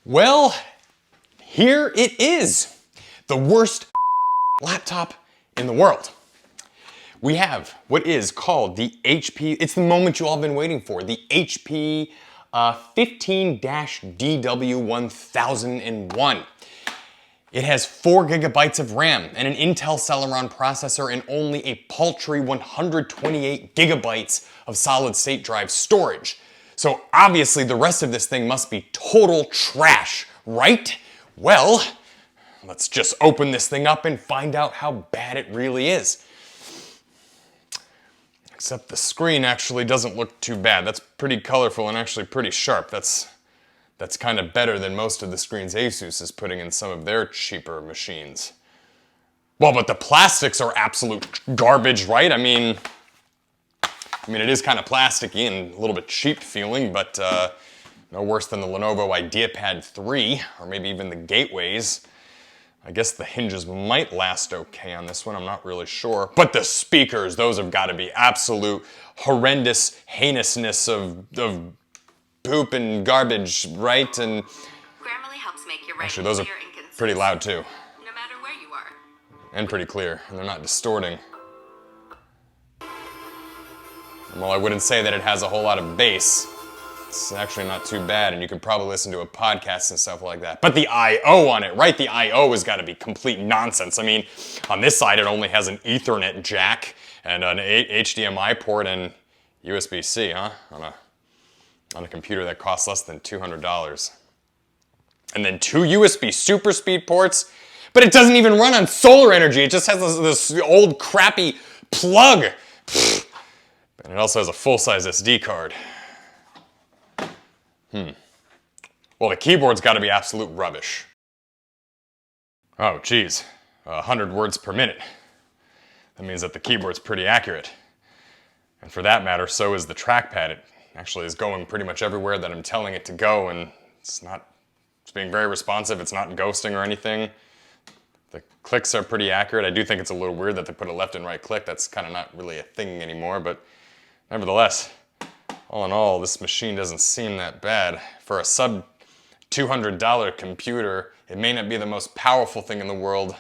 Well, here it is. The worst laptop in the world. We have what is called the HP, it's the moment you all been waiting for, the HP 15-DW1001. It has 4 gigabytes of RAM and an Intel Celeron processor and only a paltry 128 gigabytes of solid state drive storage. So obviously the rest of this thing must be total trash, right? Well, let's just open this thing up and find out how bad it really is. Except the screen actually doesn't look too bad. That's pretty colorful and actually pretty sharp. That's kind of better than most of the screens ASUS is putting in some of their cheaper machines. Well, but the plastics are absolute garbage, right? I mean, it is kind of plasticky and a little bit cheap feeling, but no worse than the Lenovo IdeaPad 3, or maybe even the Gateways. I guess the hinges might last okay on this one, I'm not really sure. But the speakers, those have got to be absolute horrendous heinousness of poop and garbage, right? And Grammarly helps make your actually, those are pretty loud too. No matter where you are. And pretty clear, and they're not distorting. Well, I wouldn't say that it has a whole lot of bass. It's actually not too bad, and you could probably listen to a podcast and stuff like that. But the I/O on it, right? The I/O has got to be complete nonsense. I mean, on this side, it only has an Ethernet jack and an HDMI port and USB-C, huh? On a computer that costs less than $200. And then 2 USB super speed ports, but it doesn't even run on solar energy. It just has this old crappy plug. And it also has a full-size SD card. Well, the keyboard's got to be absolute rubbish. Oh, geez, 100 words per minute. That means that the keyboard's pretty accurate. And for that matter, so is the trackpad. It actually is going pretty much everywhere that I'm telling it to go, and it's being very responsive. It's not ghosting or anything. The clicks are pretty accurate. I do think it's a little weird that they put a left and right click. That's kind of not really a thing anymore, but nevertheless, all in all, this machine doesn't seem that bad. For a sub $200 computer, it may not be the most powerful thing in the world,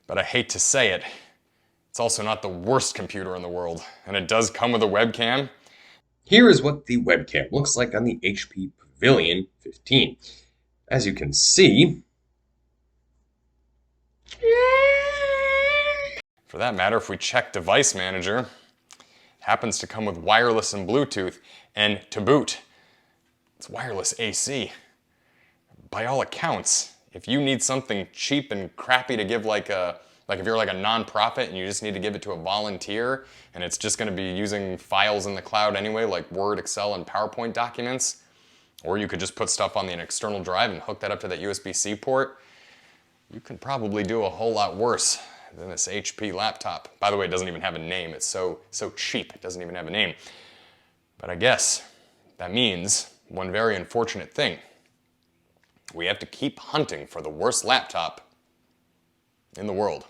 but I hate to say it, it's also not the worst computer in the world. And it does come with a webcam. Here is what the webcam looks like on the HP Pavilion 15. As you can see, for that matter, if we check Device Manager, happens to come with wireless and Bluetooth, and to boot, it's wireless AC. By all accounts, if you need something cheap and crappy to give like if you're like a non-profit and you just need to give it to a volunteer and it's just going to be using files in the cloud anyway, like Word, Excel, and PowerPoint documents, or you could just put stuff on an external drive and hook that up to that USB-C port, you can probably do a whole lot worse than this HP laptop. By the way, it doesn't even have a name. It's so cheap, it doesn't even have a name. But I guess that means one very unfortunate thing. We have to keep hunting for the worst laptop in the world.